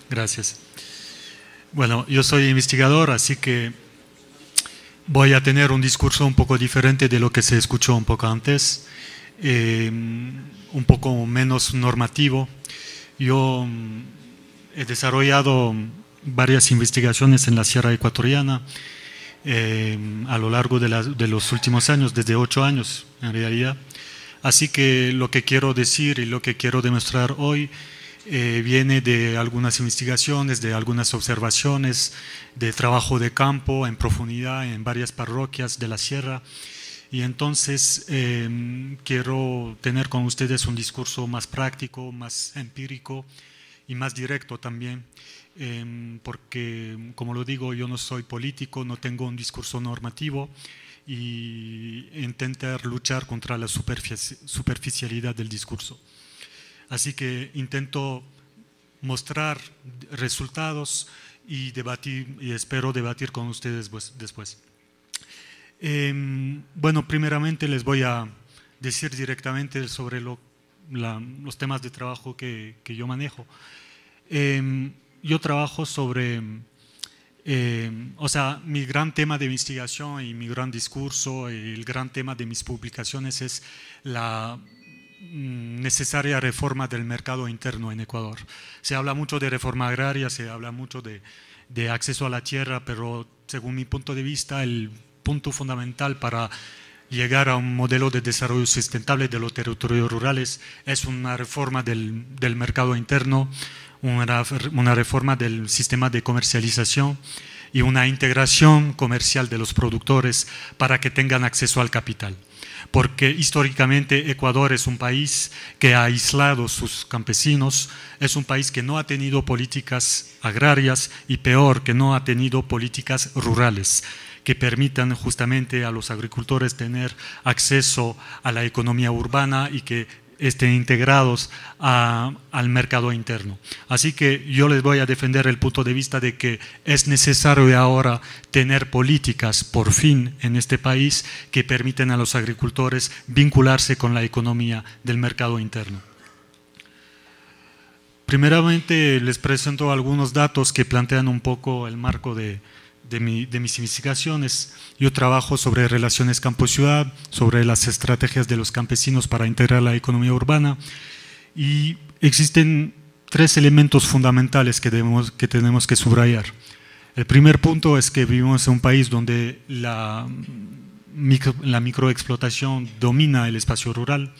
Gracias. Bueno, yo soy investigador, así que voy a tener un discurso un poco diferente de lo que se escuchó un poco antes, un poco menos normativo. Yo he desarrollado varias investigaciones en la Sierra Ecuatoriana a lo largo de los últimos años, desde 8 años en realidad. Así que lo que quiero decir y lo que quiero demostrar hoy viene de algunas investigaciones, de algunas observaciones, de trabajo de campo en profundidad en varias parroquias de la sierra. Y entonces quiero tener con ustedes un discurso más práctico, más empírico y más directo también, porque, como lo digo, yo no soy político, no tengo un discurso normativo y intentar luchar contra la superficialidad del discurso. Así que intento mostrar resultados y debatir, y espero debatir con ustedes después. Bueno, primeramente les voy a decir directamente sobre los temas de trabajo que yo manejo. Yo trabajo sobre, o sea, mi gran tema de investigación y mi gran discurso, el gran tema de mis publicaciones es la necesaria reforma del mercado interno en Ecuador. Se habla mucho de reforma agraria, se habla mucho de acceso a la tierra, pero según mi punto de vista, el punto fundamental para llegar a un modelo de desarrollo sustentable de los territorios rurales es una reforma del mercado interno, una reforma del sistema de comercialización y una integración comercial de los productores para que tengan acceso al capital. Porque históricamente Ecuador es un país que ha aislado sus campesinos, es un país que no ha tenido políticas agrarias y peor, que no ha tenido políticas rurales que permitan justamente a los agricultores tener acceso a la economía urbana y que estén integrados al mercado interno. Así que yo les voy a defender el punto de vista de que es necesario ahora tener políticas por fin en este país que permiten a los agricultores vincularse con la economía del mercado interno. Primeramente les presento algunos datos que plantean un poco el marco de mis investigaciones. Yo trabajo sobre relaciones campo-ciudad, sobre las estrategias de los campesinos para integrar la economía urbana y existen 3 elementos fundamentales que tenemos que subrayar. El primer punto es que vivimos en un país donde la microexplotación domina el espacio rural.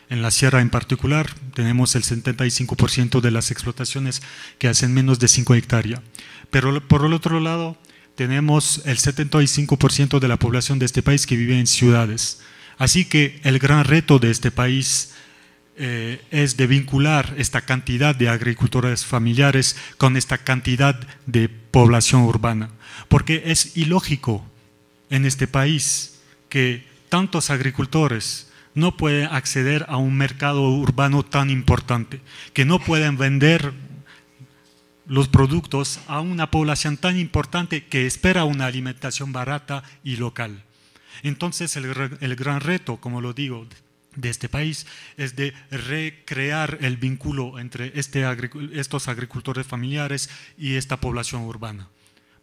En la sierra en particular tenemos el 75% de las explotaciones que hacen menos de 5 hectáreas. Pero por el otro lado tenemos el 75% de la población de este país que vive en ciudades. Así que el gran reto de este país es de vincular esta cantidad de agricultores familiares con esta cantidad de población urbana. Porque es ilógico en este país que tantos agricultores no pueden acceder a un mercado urbano tan importante, que no pueden vender los productos a una población tan importante que espera una alimentación barata y local. Entonces el gran reto, como lo digo, de este país es de recrear el vínculo entre estos agricultores familiares y esta población urbana.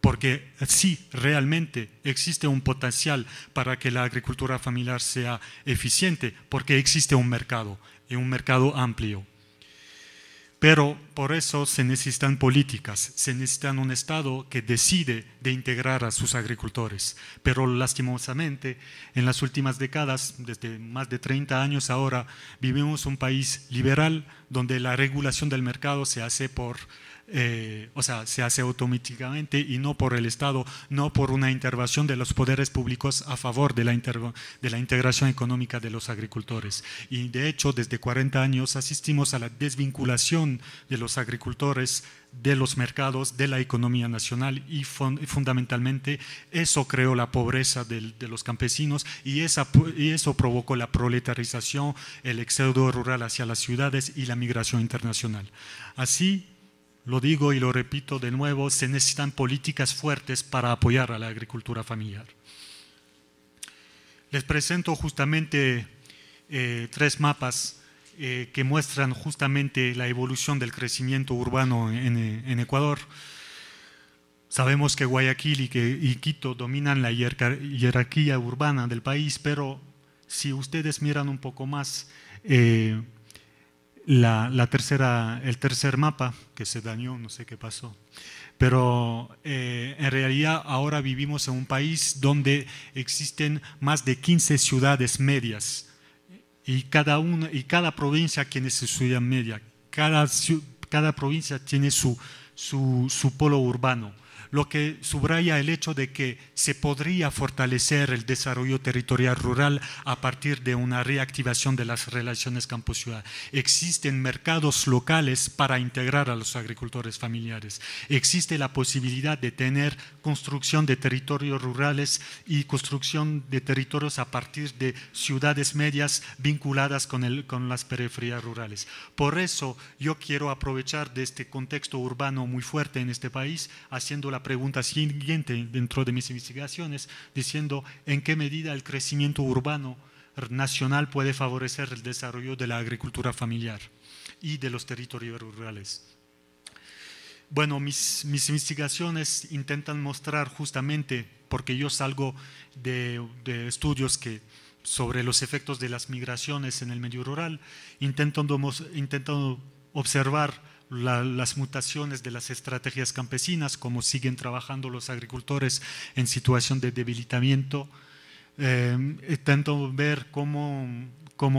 Porque sí, realmente existe un potencial para que la agricultura familiar sea eficiente, porque existe un mercado, y un mercado amplio. Pero por eso se necesitan políticas, se necesita un Estado que decide de integrar a sus agricultores. Pero lastimosamente, en las últimas décadas, desde más de 30 años ahora, vivimos un país liberal donde la regulación del mercado se hace se hace automáticamente y no por el Estado, no por una intervención de los poderes públicos a favor de la integración económica de los agricultores. Y de hecho, desde 40 años asistimos a la desvinculación de los agricultores de los mercados, de la economía nacional y fundamentalmente eso creó la pobreza de los campesinos y eso provocó la proletarización, el éxodo rural hacia las ciudades y la migración internacional. Así, lo digo y lo repito de nuevo, se necesitan políticas fuertes para apoyar a la agricultura familiar. Les presento justamente 3 mapas que muestran justamente la evolución del crecimiento urbano en Ecuador. Sabemos que Guayaquil y Quito dominan la jerarquía urbana del país, pero si ustedes miran un poco más, el tercer mapa que se dañó, no sé qué pasó, pero en realidad ahora vivimos en un país donde existen más de 15 ciudades medias y cada provincia tiene su ciudad media, cada provincia tiene su polo urbano, lo que subraya el hecho de que se podría fortalecer el desarrollo territorial rural a partir de una reactivación de las relaciones campo-ciudad. Existen mercados locales para integrar a los agricultores familiares. Existe la posibilidad de tener construcción de territorios rurales y construcción de territorios a partir de ciudades medias vinculadas con las periferias rurales. Por eso yo quiero aprovechar de este contexto urbano muy fuerte en este país, haciendo la pregunta siguiente dentro de mis investigaciones, diciendo en qué medida el crecimiento urbano nacional puede favorecer el desarrollo de la agricultura familiar y de los territorios rurales. Bueno, mis investigaciones intentan mostrar justamente, porque yo salgo de estudios sobre los efectos de las migraciones en el medio rural, intentando observar las mutaciones de las estrategias campesinas, cómo siguen trabajando los agricultores en situación de debilitamiento. Intento ver cómo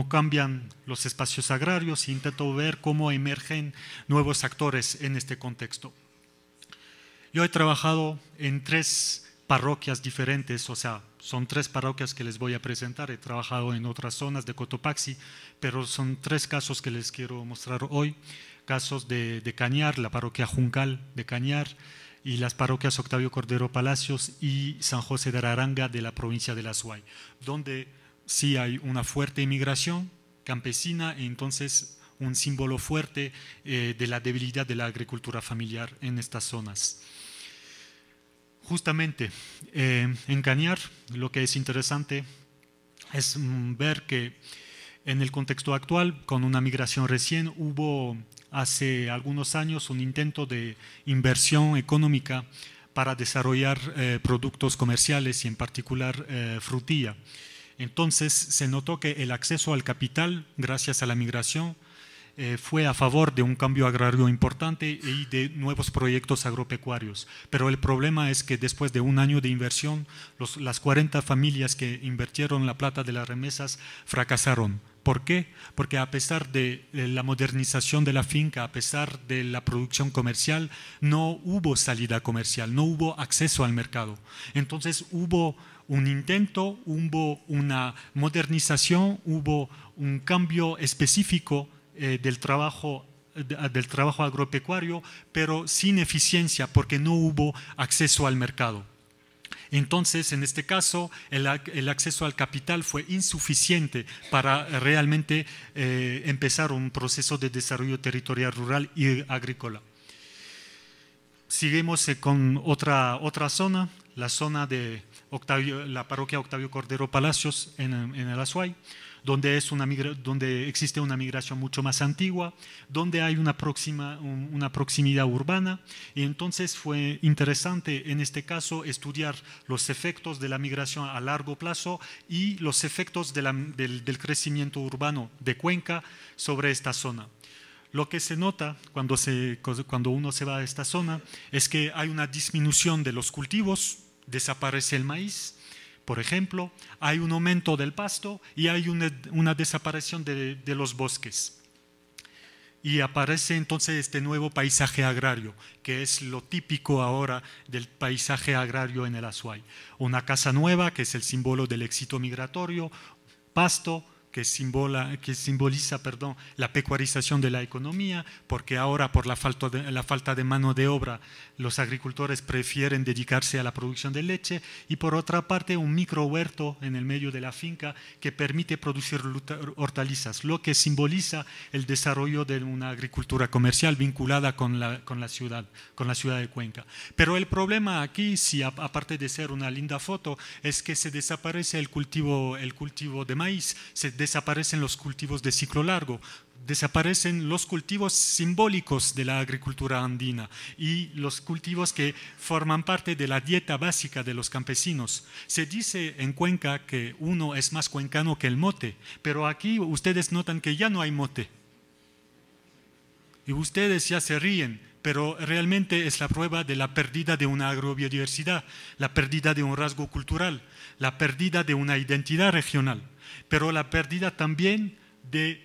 cambian los espacios agrarios e intento ver cómo emergen nuevos actores en este contexto. Yo he trabajado en 3 parroquias diferentes, o sea, son 3 parroquias que les voy a presentar. He trabajado en otras zonas de Cotopaxi, pero son 3 casos que les quiero mostrar hoy. Casos de Cañar, la parroquia Juncal de Cañar, y las parroquias Octavio Cordero Palacios y San José de Araranga de la provincia de La Azuay, donde sí hay una fuerte inmigración campesina y entonces un símbolo fuerte de la debilidad de la agricultura familiar en estas zonas. Justamente en Cañar lo que es interesante es ver que en el contexto actual, con una migración recién, hubo hace algunos años un intento de inversión económica para desarrollar productos comerciales y en particular frutilla. Entonces se notó que el acceso al capital, gracias a la migración, fue a favor de un cambio agrario importante y de nuevos proyectos agropecuarios. Pero el problema es que después de un año de inversión, las 40 familias que invirtieron la plata de las remesas fracasaron. ¿Por qué? Porque a pesar de la modernización de la finca, a pesar de la producción comercial, no hubo salida comercial, no hubo acceso al mercado. Entonces hubo un intento, hubo una modernización, hubo un cambio específico del trabajo agropecuario, pero sin eficiencia porque no hubo acceso al mercado. Entonces, en este caso, el acceso al capital fue insuficiente para realmente empezar un proceso de desarrollo territorial rural y agrícola. Seguimos con otra zona, la zona de la parroquia Octavio Cordero Palacios en el Azuay, donde existe una migración mucho más antigua, donde hay una proximidad urbana, y entonces fue interesante en este caso estudiar los efectos de la migración a largo plazo y los efectos del crecimiento urbano de Cuenca sobre esta zona. Lo que se nota cuando uno se va a esta zona es que hay una disminución de los cultivos, desaparece el maíz, por ejemplo, hay un aumento del pasto y hay una desaparición de los bosques. Y aparece entonces este nuevo paisaje agrario, que es lo típico ahora del paisaje agrario en el Azuay. Una casa nueva, que es el símbolo del éxito migratorio, pasto, que simboliza la pecuarización de la economía, porque ahora por la falta de mano de obra los agricultores prefieren dedicarse a la producción de leche, y por otra parte un micro huerto en el medio de la finca que permite producir hortalizas, lo que simboliza el desarrollo de una agricultura comercial vinculada con la ciudad de Cuenca. Pero el problema aquí, si aparte de ser una linda foto, es que se desaparece el cultivo de maíz, se desaparecen los cultivos de ciclo largo. desaparecen los cultivos simbólicos de la agricultura andina y los cultivos que forman parte de la dieta básica de los campesinos. Se dice en Cuenca que uno es más cuencano que el mote, pero aquí ustedes notan que ya no hay mote. Y ustedes ya se ríen, pero realmente es la prueba de la pérdida de una agrobiodiversidad, la pérdida de un rasgo cultural, la pérdida de una identidad regional, pero la pérdida también de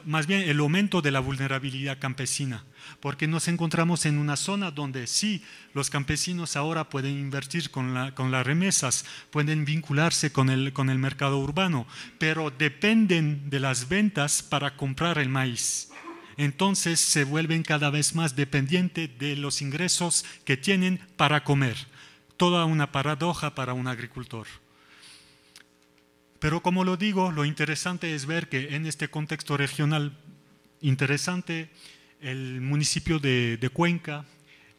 más bien el aumento de la vulnerabilidad campesina, porque nos encontramos en una zona donde sí, los campesinos ahora pueden invertir con las remesas, pueden vincularse con el mercado urbano, pero dependen de las ventas para comprar el maíz. Entonces se vuelven cada vez más dependientes de los ingresos que tienen para comer. Toda una paradoja para un agricultor. Pero como lo digo, lo interesante es ver que en este contexto regional interesante, el municipio de Cuenca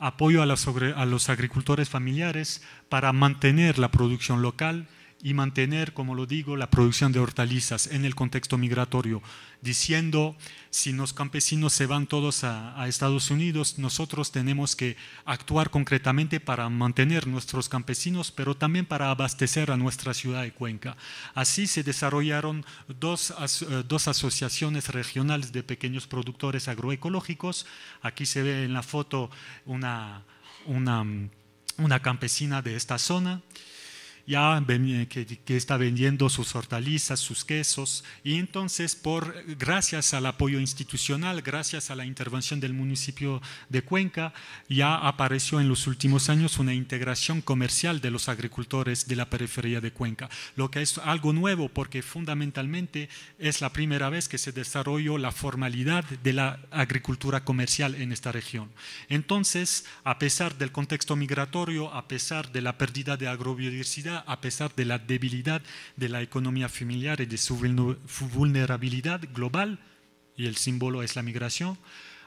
apoya a los agricultores familiares para mantener la producción local y mantener, como lo digo, la producción de hortalizas en el contexto migratorio, diciendo, si los campesinos se van todos a Estados Unidos, nosotros tenemos que actuar concretamente para mantener nuestros campesinos, pero también para abastecer a nuestra ciudad de Cuenca. Así se desarrollaron dos asociaciones regionales de pequeños productores agroecológicos. Aquí se ve en la foto una campesina de esta zona, que está vendiendo sus hortalizas, sus quesos, y entonces gracias al apoyo institucional, gracias a la intervención del municipio de Cuenca, ya apareció en los últimos años una integración comercial de los agricultores de la periferia de Cuenca, lo que es algo nuevo porque fundamentalmente es la primera vez que se desarrolló la formalidad de la agricultura comercial en esta región. Entonces, a pesar del contexto migratorio, a pesar de la pérdida de agrobiodiversidad, a pesar de la debilidad de la economía familiar y de su vulnerabilidad global, y el símbolo es la migración,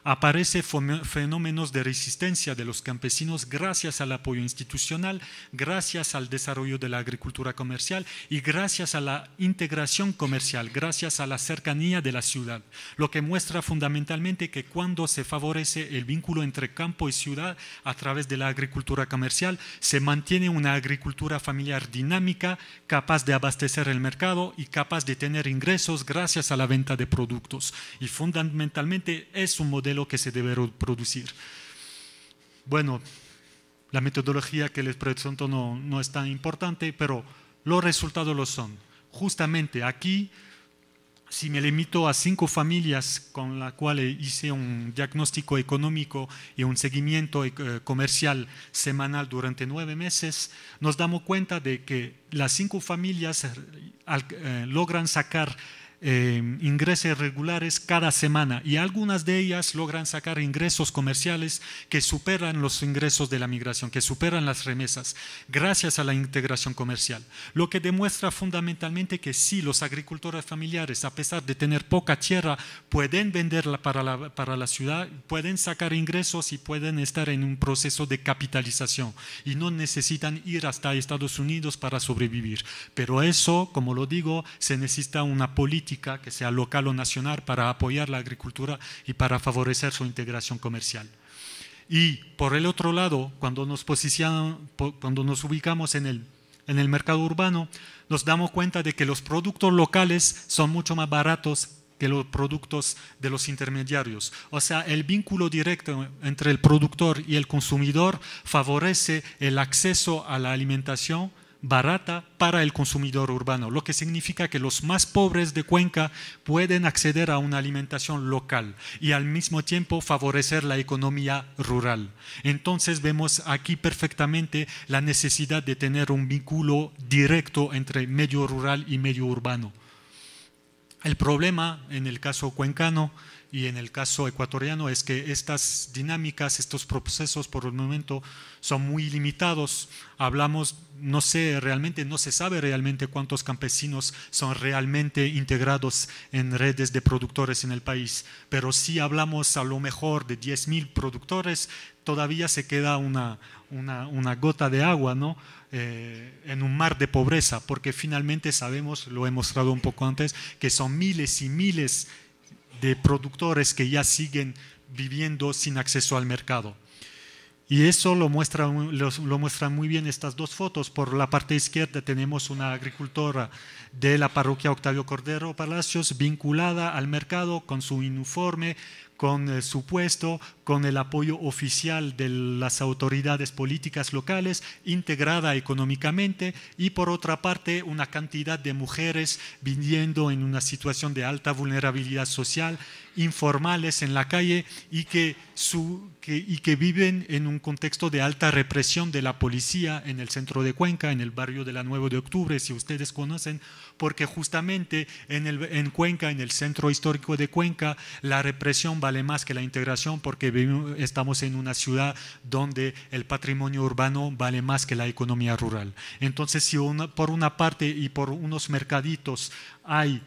aparecen fenómenos de resistencia de los campesinos gracias al apoyo institucional, gracias al desarrollo de la agricultura comercial y gracias a la integración comercial, gracias a la cercanía de la ciudad, lo que muestra fundamentalmente que cuando se favorece el vínculo entre campo y ciudad a través de la agricultura comercial, se mantiene una agricultura familiar dinámica, capaz de abastecer el mercado y capaz de tener ingresos gracias a la venta de productos. Y fundamentalmente es un modelo que se debe producir. Bueno, la metodología que les presento no es tan importante, pero los resultados lo son. Justamente aquí, si me limito a 5 familias con las cuales hice un diagnóstico económico y un seguimiento comercial semanal durante 9 meses, nos damos cuenta de que las 5 familias logran sacar ingresos regulares cada semana y algunas de ellas logran sacar ingresos comerciales que superan los ingresos de la migración, que superan las remesas, gracias a la integración comercial. Lo que demuestra fundamentalmente que sí, los agricultores familiares, a pesar de tener poca tierra, pueden venderla para la ciudad, pueden sacar ingresos y pueden estar en un proceso de capitalización y no necesitan ir hasta Estados Unidos para sobrevivir. Pero eso, como lo digo, se necesita una política que sea local o nacional para apoyar la agricultura y para favorecer su integración comercial. Y por el otro lado, cuando nos ubicamos en el mercado urbano, nos damos cuenta de que los productos locales son mucho más baratos que los productos de los intermediarios. O sea, el vínculo directo entre el productor y el consumidor favorece el acceso a la alimentación barata para el consumidor urbano, lo que significa que los más pobres de Cuenca pueden acceder a una alimentación local y al mismo tiempo favorecer la economía rural. Entonces vemos aquí perfectamente la necesidad de tener un vínculo directo entre medio rural y medio urbano. El problema en el caso cuencano y en el caso ecuatoriano es que estas dinámicas, estos procesos por el momento son muy limitados. Hablamos, no se sabe realmente cuántos campesinos son realmente integrados en redes de productores en el país, pero si hablamos a lo mejor de 10.000 productores, todavía se queda una gota de agua, ¿no? En un mar de pobreza, porque finalmente sabemos, lo he mostrado un poco antes, que son miles y miles de productores que ya siguen viviendo sin acceso al mercado. Y eso lo muestran muy bien estas dos fotos. Por la parte izquierda tenemos una agricultora de la parroquia Octavio Cordero Palacios vinculada al mercado con su uniforme, con su puesto, con el apoyo oficial de las autoridades políticas locales, integrada económicamente, y por otra parte una cantidad de mujeres viviendo en una situación de alta vulnerabilidad social, informales en la calle y que viven en un contexto de alta represión de la policía en el centro de Cuenca, en el barrio de la 9 de octubre, si ustedes conocen, porque justamente en Cuenca, en el centro histórico de Cuenca, la represión vale más que la integración, porque estamos en una ciudad donde el patrimonio urbano vale más que la economía rural. Entonces, si por una parte y por unos mercaditos hay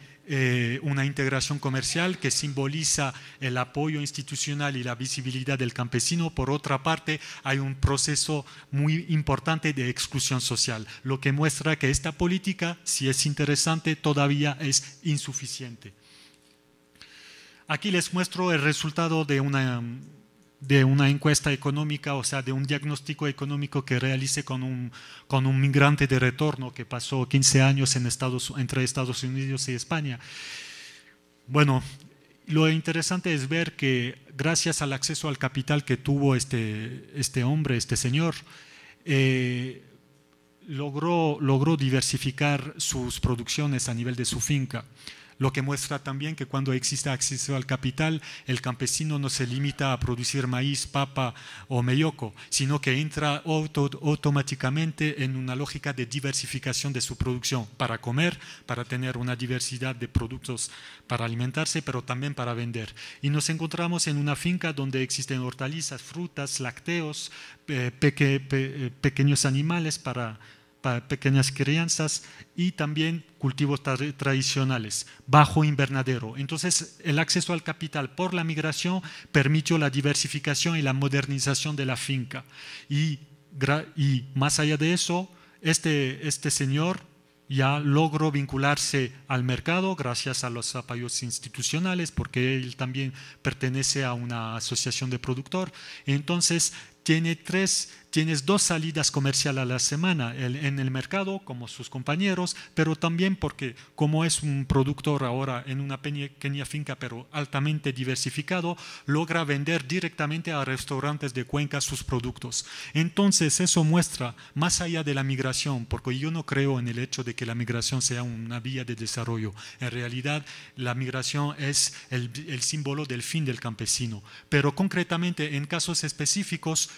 una integración comercial que simboliza el apoyo institucional y la visibilidad del campesino, por otra parte hay un proceso muy importante de exclusión social, lo que muestra que esta política, si es interesante, todavía es insuficiente. Aquí les muestro el resultado de una encuesta económica, o sea, de un diagnóstico económico que realicé con un migrante de retorno que pasó 15 años entre Estados Unidos y España. Bueno, lo interesante es ver que gracias al acceso al capital que tuvo este hombre, este señor, logró diversificar sus producciones a nivel de su finca. Lo que muestra también que cuando existe acceso al capital, el campesino no se limita a producir maíz, papa o melloco, sino que entra automáticamente en una lógica de diversificación de su producción para comer, para tener una diversidad de productos para alimentarse, pero también para vender. Y nos encontramos en una finca donde existen hortalizas, frutas, lácteos, pequeños animales para pequeñas crianzas y también cultivos tradicionales bajo invernadero. Entonces, el acceso al capital por la migración permitió la diversificación y la modernización de la finca. Y más allá de eso, este señor ya logró vincularse al mercado gracias a los apoyos institucionales, porque él también pertenece a una asociación de productor. Entonces, tienes dos salidas comerciales a la semana, en el mercado como sus compañeros, pero también porque como es un productor ahora en una pequeña finca pero altamente diversificado, logra vender directamente a restaurantes de Cuenca sus productos. Entonces eso muestra, más allá de la migración, porque yo no creo en el hecho de que la migración sea una vía de desarrollo. En realidad la migración es el símbolo del fin del campesino, pero concretamente en casos específicos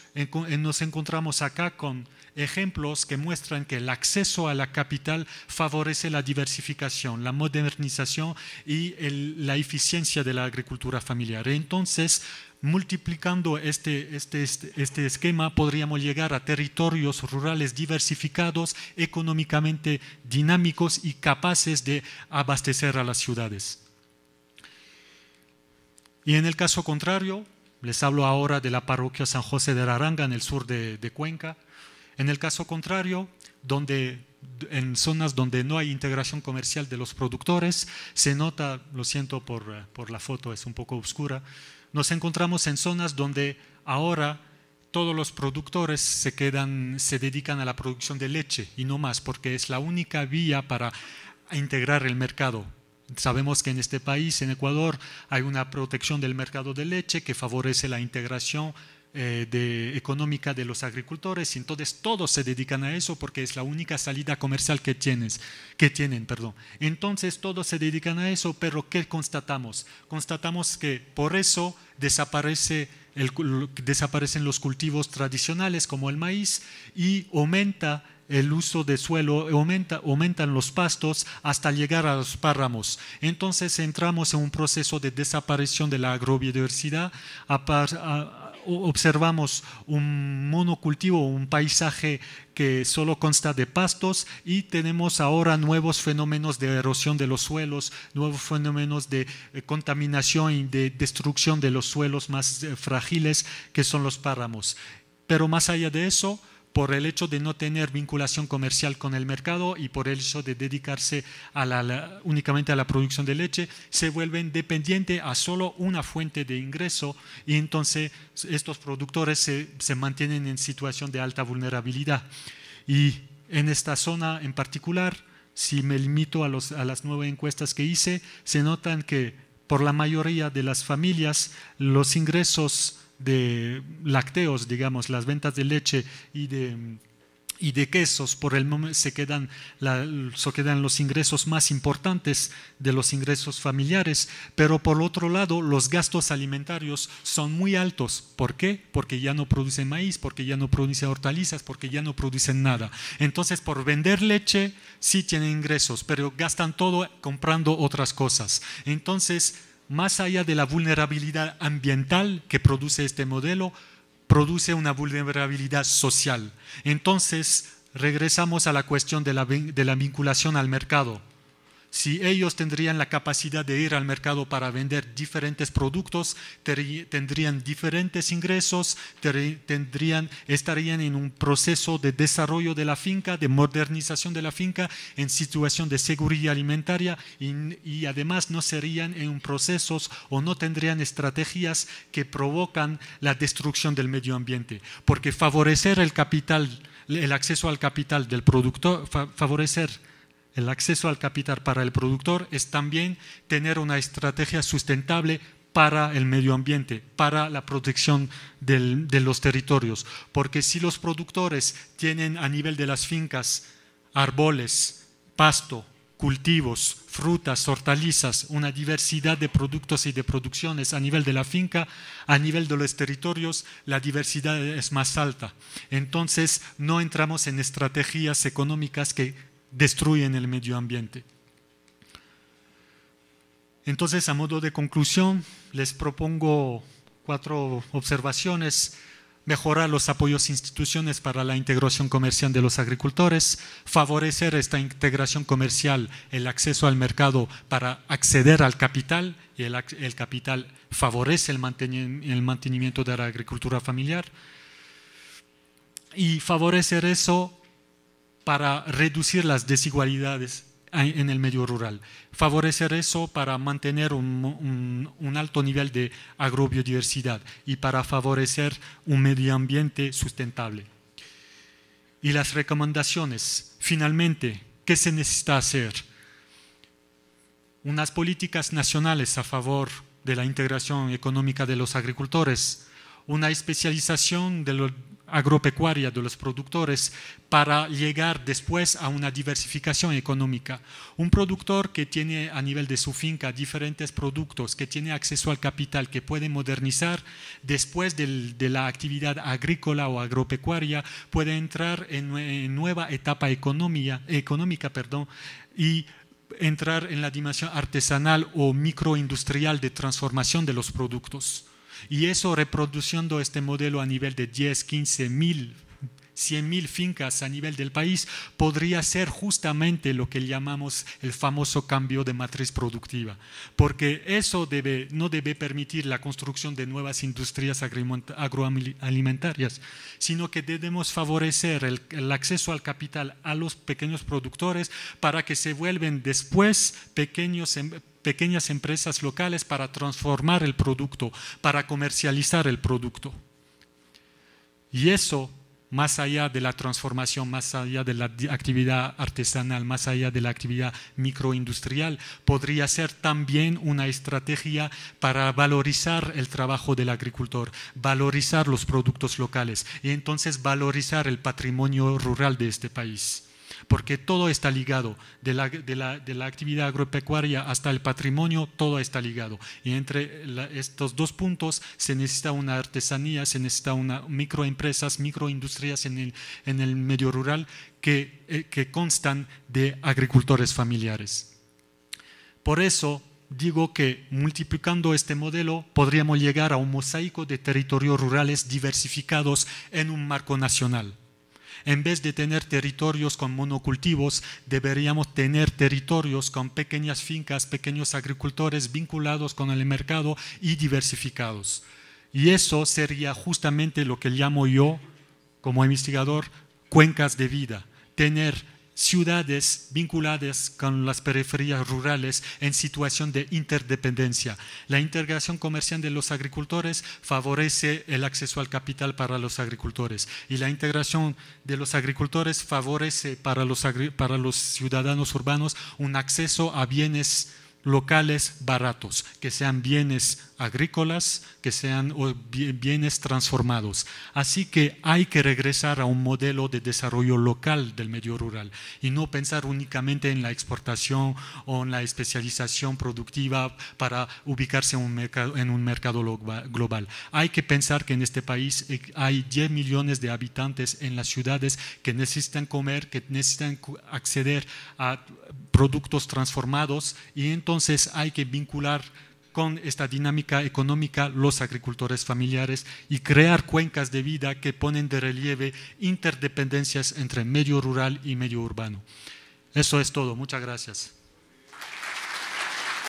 nos encontramos acá con ejemplos que muestran que el acceso a la capital favorece la diversificación, la modernización y la eficiencia de la agricultura familiar. Entonces, multiplicando este esquema, podríamos llegar a territorios rurales diversificados, económicamente dinámicos y capaces de abastecer a las ciudades. Y en el caso contrario, les hablo ahora de la parroquia San José de Aranga en el sur de Cuenca. En el caso contrario, en zonas donde no hay integración comercial de los productores, se nota, lo siento por la foto, es un poco oscura, nos encontramos en zonas donde ahora todos los productores se dedican a la producción de leche y no más, porque es la única vía para integrar el mercado. Sabemos que en este país, en Ecuador, hay una protección del mercado de leche que favorece la integración económica de los agricultores, y entonces todos se dedican a eso porque es la única salida comercial que tienen. Entonces todos se dedican a eso, pero ¿qué constatamos? Constatamos que por eso desaparecen los cultivos tradicionales como el maíz y aumenta el uso de suelo, aumentan los pastos hasta llegar a los páramos. Entonces entramos en un proceso de desaparición de la agrobiodiversidad. Observamos un monocultivo, un paisaje que solo consta de pastos, y tenemos ahora nuevos fenómenos de erosión de los suelos, nuevos fenómenos de contaminación y de destrucción de los suelos más frágiles que son los páramos. Pero más allá de eso, por el hecho de no tener vinculación comercial con el mercado y por el hecho de dedicarse únicamente a la producción de leche, se vuelven dependientes a solo una fuente de ingreso y entonces estos productores se mantienen en situación de alta vulnerabilidad. Y en esta zona en particular, si me limito a las 9 encuestas que hice, se notan que por la mayoría de las familias los ingresos de lácteos, digamos, las ventas de leche y de quesos, por el momento se quedan los ingresos más importantes de los ingresos familiares, pero por otro lado los gastos alimentarios son muy altos. ¿Por qué? Porque ya no producen maíz, porque ya no producen hortalizas, porque ya no producen nada. Entonces, por vender leche sí tienen ingresos, pero gastan todo comprando otras cosas. Entonces, más allá de la vulnerabilidad ambiental que produce este modelo, produce una vulnerabilidad social. Entonces, regresamos a la cuestión de la vinculación al mercado. Si ellos tendrían la capacidad de ir al mercado para vender diferentes productos, tendrían diferentes ingresos, estarían en un proceso de desarrollo de la finca, de modernización de la finca, en situación de seguridad alimentaria y además no serían en procesos o no tendrían estrategias que provocan la destrucción del medio ambiente. Porque favorecer el capital, el acceso al capital del productor, favorecer el acceso al capital para el productor es también tener una estrategia sustentable para el medio ambiente, para la protección de los territorios. Porque si los productores tienen a nivel de las fincas árboles, pasto, cultivos, frutas, hortalizas, una diversidad de productos y de producciones a nivel de la finca, a nivel de los territorios, la diversidad es más alta. Entonces, no entramos en estrategias económicas que destruyen el medio ambiente. Entonces, a modo de conclusión, les propongo 4 observaciones. Mejorar los apoyos a instituciones para la integración comercial de los agricultores, favorecer esta integración comercial, el acceso al mercado para acceder al capital, y el capital favorece el mantenimiento de la agricultura familiar, y favorecer eso para reducir las desigualdades en el medio rural, favorecer eso para mantener un alto nivel de agrobiodiversidad y para favorecer un medio ambiente sustentable. Y las recomendaciones, finalmente, ¿qué se necesita hacer? Unas políticas nacionales a favor de la integración económica de los agricultores, una especialización de la agropecuaria de los productores para llegar después a una diversificación económica. Un productor que tiene a nivel de su finca diferentes productos, que tiene acceso al capital, que puede modernizar, después de la actividad agrícola o agropecuaria, puede entrar en nueva etapa económica, y entrar en la dimensión artesanal o microindustrial de transformación de los productos. Y eso, reproduciendo este modelo a nivel de 10, 15 mil, 100 mil fincas a nivel del país, podría ser justamente lo que llamamos el famoso cambio de matriz productiva. Porque eso no debe permitir la construcción de nuevas industrias agroalimentarias, sino que debemos favorecer el acceso al capital a los pequeños productores para que se vuelvan después pequeñas empresas locales para transformar el producto, para comercializar el producto. Y eso, más allá de la transformación, más allá de la actividad artesanal, más allá de la actividad microindustrial, podría ser también una estrategia para valorizar el trabajo del agricultor, valorizar los productos locales y entonces valorizar el patrimonio rural de este país. Porque todo está ligado, de la actividad agropecuaria hasta el patrimonio, todo está ligado. Y entre estos 2 puntos se necesita una artesanía, se necesita microempresas, microindustrias en el medio rural que constan de agricultores familiares. Por eso digo que multiplicando este modelo podríamos llegar a un mosaico de territorios rurales diversificados en un marco nacional. En vez de tener territorios con monocultivos, deberíamos tener territorios con pequeñas fincas, pequeños agricultores vinculados con el mercado y diversificados. Y eso sería justamente lo que llamo yo, como investigador, cuencas de vida, tener ciudades vinculadas con las periferias rurales en situación de interdependencia. La integración comercial de los agricultores favorece el acceso al capital para los agricultores y la integración de los agricultores favorece para los ciudadanos urbanos un acceso a bienes locales baratos, que sean bienes agrícolas, que sean bienes transformados. Así que hay que regresar a un modelo de desarrollo local del medio rural y no pensar únicamente en la exportación o en la especialización productiva para ubicarse en un mercado global. Hay que pensar que en este país hay 10 millones de habitantes en las ciudades que necesitan comer, que necesitan acceder a productos transformados y entonces hay que vincular con esta dinámica económica los agricultores familiares y crear cuencas de vida que ponen de relieve interdependencias entre medio rural y medio urbano. Eso es todo. Muchas gracias.